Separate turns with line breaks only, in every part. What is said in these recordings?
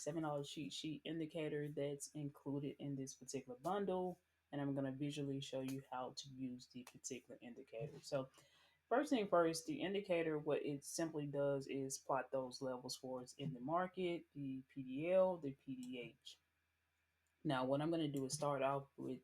$7 cheat sheet indicator that's included in this particular bundle. And I'm going to visually show you how to use the particular indicator. So first thing first, the indicator, what it simply does is plot those levels for us in the market, the PDL, the PDH. Now, what I'm going to do is start off with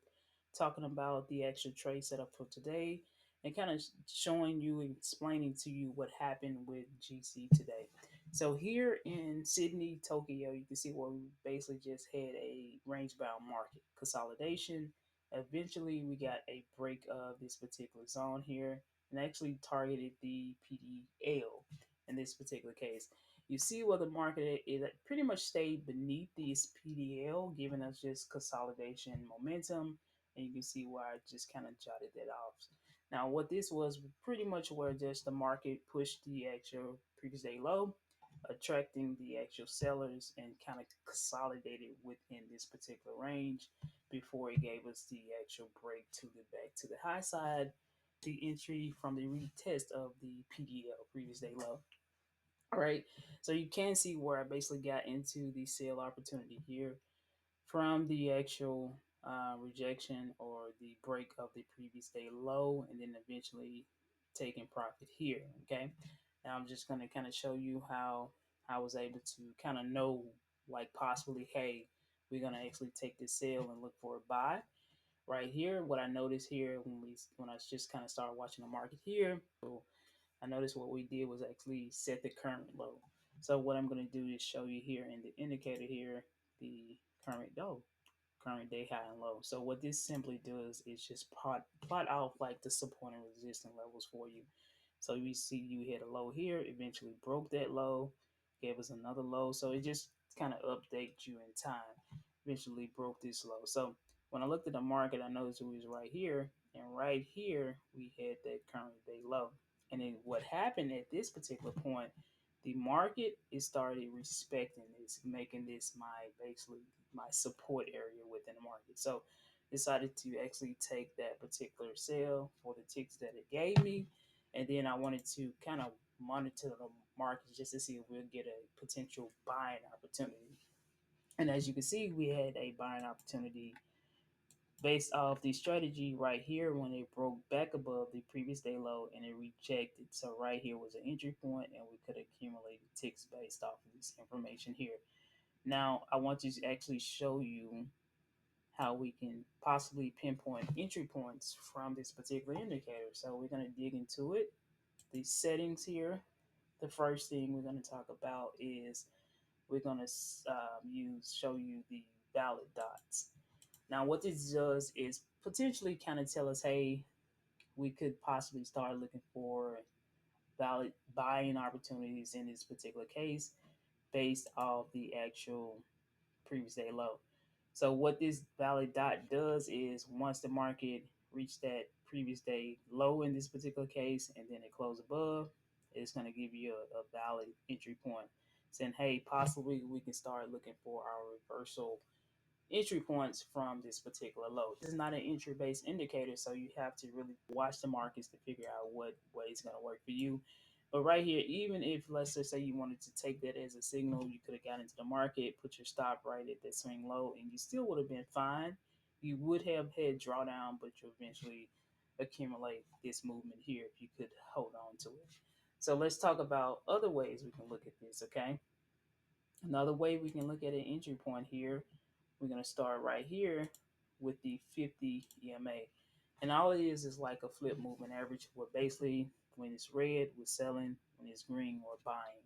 talking about the actual trade setup for today and kind of showing you and explaining to you what happened with GC today. So here in Sydney, Tokyo, you can see where we basically just had a range bound market consolidation. Eventually, we got a break of this particular zone here and actually targeted the PDL in this particular case. You see where the market it pretty much stayed beneath this PDL, giving us just consolidation momentum. And you can see where I just kind of jotted that off. Now, what this was pretty much where just the market pushed the actual previous day low, attracting the actual sellers and kind of consolidated within this particular range before it gave us the actual break to the back to the high side, the entry from the retest of the PDL previous day low. All right. So you can see where I basically got into the sale opportunity here from the actual rejection or the break of the previous day low, and then eventually taking profit here. Okay. Now I'm just going to kind of show you how I was able to kind of know, like, possibly, hey, we're going to actually take this sale and look for a buy right here. What I noticed here when I just kind of started watching the market here, so I noticed what we did was actually set the current low. So what I'm going to do is show you here in the indicator here, the current low, current day high and low. So what this simply does is just plot out like the support and resistance levels for you. So you see you hit a low here, eventually broke that low, gave us another low. So it just kind of updates you in time. Eventually broke this low. So when I looked at the market, I noticed it was right here. And right here, we had that current day low. And then what happened at this particular point, the market is started respecting this, making this my basically my support area within the market. So decided to actually take that particular sale for the ticks that it gave me. And then I wanted to kind of monitor the market just to see if we'll get a potential buying opportunity. And as you can see, we had a buying opportunity based off the strategy right here when it broke back above the previous day low and it rejected. So right here was an entry point and we could accumulate ticks based off of this information here. Now I want to actually show you how we can possibly pinpoint entry points from this particular indicator. So we're going to dig into it. The settings here. The first thing we're going to talk about is we're going to show you the valid dots. Now, what this does is potentially kind of tell us, hey, we could possibly start looking for valid buying opportunities in this particular case based off the actual previous day low. So, what this valid dot does is once the market reached that previous day low in this particular case and then it closed above, it's going to give you a valid entry point saying, hey, possibly we can start looking for our reversal entry points from this particular low. This is not an entry based indicator, so you have to really watch the markets to figure out what way is going to work for you. But right here, even if let's just say you wanted to take that as a signal, you could have got into the market, put your stop right at that swing low, and you still would have been fine. You would have had drawdown, but you eventually accumulate this movement here if you could hold on to it. So let's talk about other ways we can look at this, okay? Another way we can look at an entry point here, we're going to start right here with the 50 EMA. And all it is like a flip movement average where basically when it's red, we're selling, when it's green, we're buying.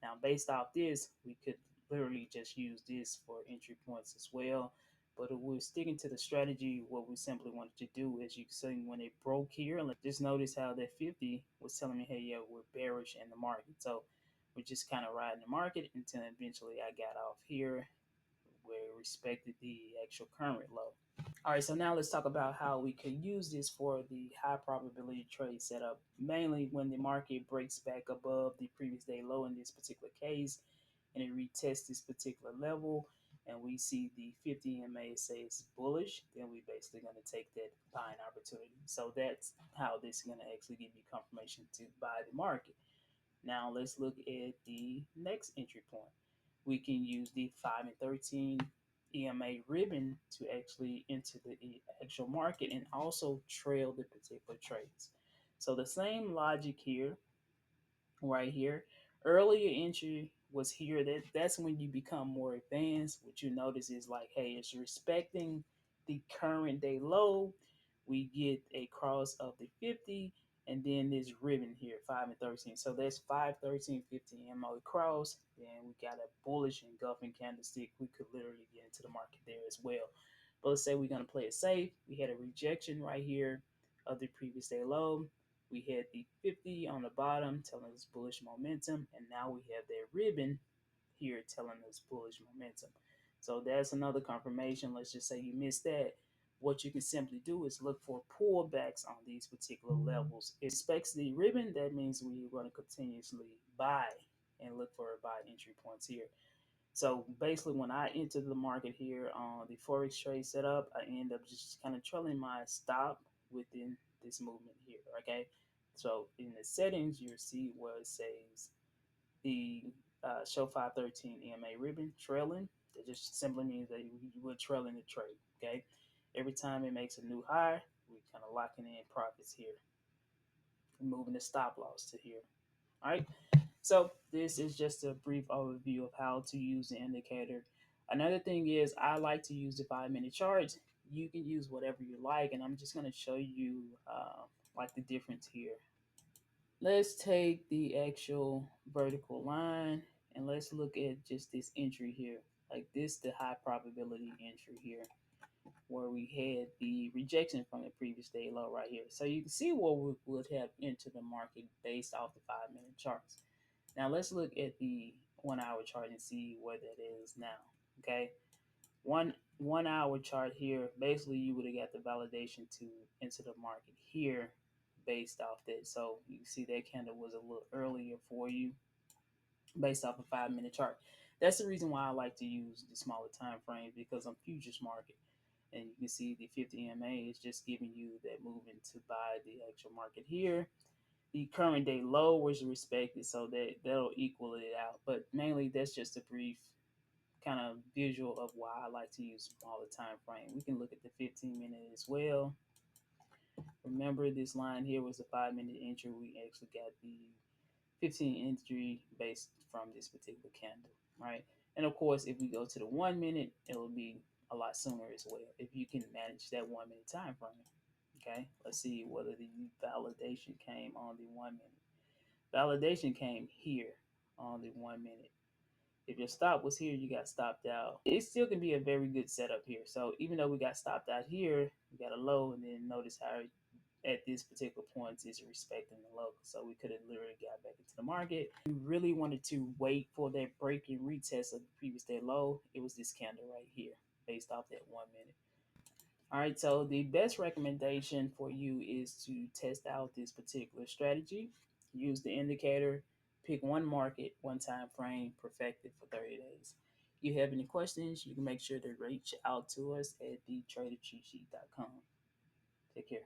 Now, based off this, we could literally just use this for entry points as well. But if we're sticking to the strategy, what we simply wanted to do is you can see when it broke here, and just notice how that 50 was telling me, hey, yeah, we're bearish in the market. So we're just kind of riding the market until eventually I got off here where it respected the actual current low. All right, so now let's talk about how we could use this for the high probability trade setup, mainly when the market breaks back above the previous day low in this particular case, and it retests this particular level, and we see the 50 EMA say it's bullish, then we basically going to take that buying opportunity. So that's how this is going to actually give you confirmation to buy the market. Now let's look at the next entry point. we can use the 5 and 13 EMA ribbon to actually enter the actual market and also trail the particular trades. So the same logic here, right here. Earlier entry was here. That's when you become more advanced. What you notice is like, hey, it's respecting the current day low. We get a cross of the 50, and then this ribbon here, 5 and 13. So that's 5, 13, 15 MO cross. Then we got a bullish engulfing candlestick. We could literally get into the market there as well. But let's say we're gonna play it safe. We had a rejection right here of the previous day low. We had the 50 on the bottom telling us bullish momentum, and now we have that ribbon here telling us bullish momentum. So that's another confirmation. Let's just say you missed that. What you can simply do is look for pullbacks on these particular levels. It expects the ribbon, that means we're going to continuously buy and look for buy entry points here. So basically, when I enter the market here on the forex trade setup, I end up just kind of trailing my stop within this movement here. Okay, so in the settings, you'll see where it says the show 513 EMA ribbon trailing. That just simply means that you were trailing the trade. Okay, every time it makes a new high, we kind of locking in profits here, moving the stop loss to here. All right. So this is just a brief overview of how to use the indicator. Another thing is I like to use the 5 minute charts. You can use whatever you like, and I'm just going to show you like the difference here. Let's take the actual vertical line and let's look at just this entry here. Like this, the high probability entry here, where we had the rejection from the previous day low right here. So you can see what we would have entered the market based off the 5 minute charts. Now let's look at the 1 hour chart and see where that is now. Okay, one hour chart here. Basically, you would have got the validation to enter the market here based off that. So you see that candle was a little earlier for you based off a 5 minute chart. That's the reason why I like to use the smaller time frames because I'm futures market. And you can see the 50 EMA is just giving you that movement to buy the actual market here. The current day low was respected, so that'll equal it out. But mainly, that's just a brief kind of visual of why I like to use smaller time frame. We can look at the 15 minute as well. Remember, this line here was the 5 minute entry. We actually got the 15 entry based from this particular candle, right? And of course, if we go to the 1 minute, it'll be a lot sooner as well if you can manage that 1 minute time frame. Okay, let's see whether the validation came on the 1 minute. Validation came here on the 1 minute. If your stop was here, you got stopped out. It still can be a very good setup here. So even though we got stopped out here, we got a low, and then notice how at this particular point is respecting the low. So we could have literally got back into the market. We really wanted to wait for that break and retest of the previous day low. It was this candle right here based off that 1 minute. All right, so the best recommendation for you is to test out this particular strategy. Use the indicator, pick one market, one time frame, perfect it for 30 days. If you have any questions, you can make sure to reach out to us at thetradercheatsheet.com. Take care.